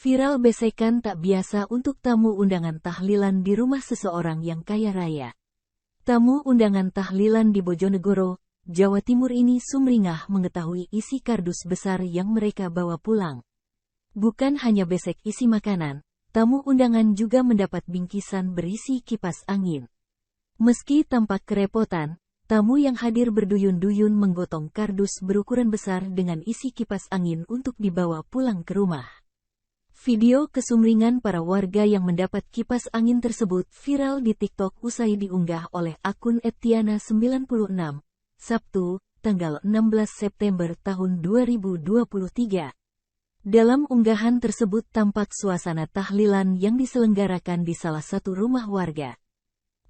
Viral besekan tak biasa untuk tamu undangan tahlilan di rumah seseorang yang kaya raya. Tamu undangan tahlilan di Bojonegoro, Jawa Timur ini sumringah mengetahui isi kardus besar yang mereka bawa pulang. Bukan hanya besek isi makanan, tamu undangan juga mendapat bingkisan berisi kipas angin. Meski tampak kerepotan, tamu yang hadir berduyun-duyun menggotong kardus berukuran besar dengan isi kipas angin untuk dibawa pulang ke rumah. Video kesumringan para warga yang mendapat kipas angin tersebut viral di TikTok usai diunggah oleh akun @tiana96, Sabtu, tanggal 16 September tahun 2023. Dalam unggahan tersebut tampak suasana tahlilan yang diselenggarakan di salah satu rumah warga.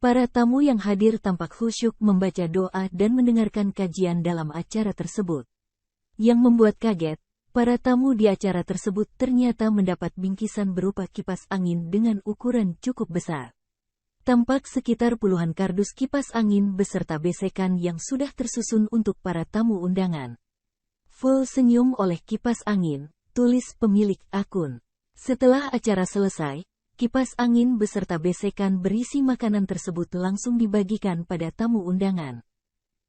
Para tamu yang hadir tampak khusyuk membaca doa dan mendengarkan kajian dalam acara tersebut. Yang membuat kaget, para tamu di acara tersebut ternyata mendapat bingkisan berupa kipas angin dengan ukuran cukup besar. Tampak sekitar puluhan kardus kipas angin beserta besekan yang sudah tersusun untuk para tamu undangan. Full senyum oleh kipas angin, tulis pemilik akun. Setelah acara selesai, kipas angin beserta besekan berisi makanan tersebut langsung dibagikan pada tamu undangan.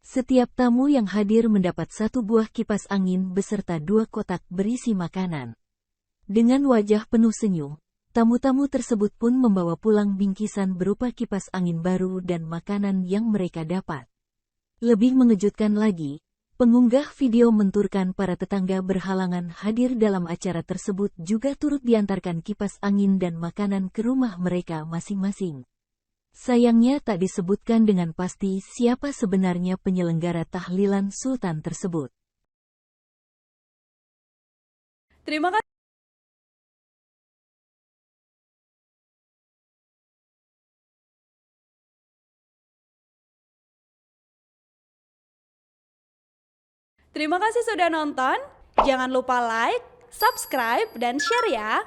Setiap tamu yang hadir mendapat 1 buah kipas angin beserta 2 kotak berisi makanan. Dengan wajah penuh senyum, tamu-tamu tersebut pun membawa pulang bingkisan berupa kipas angin baru dan makanan yang mereka dapat. Lebih mengejutkan lagi, pengunggah video menturkan para tetangga berhalangan hadir dalam acara tersebut juga turut diantarkan kipas angin dan makanan ke rumah mereka masing-masing. Sayangnya tak disebutkan dengan pasti siapa sebenarnya penyelenggara tahlilan sultan tersebut. Terima kasih. Terima kasih sudah nonton. Jangan lupa like, subscribe, dan share ya.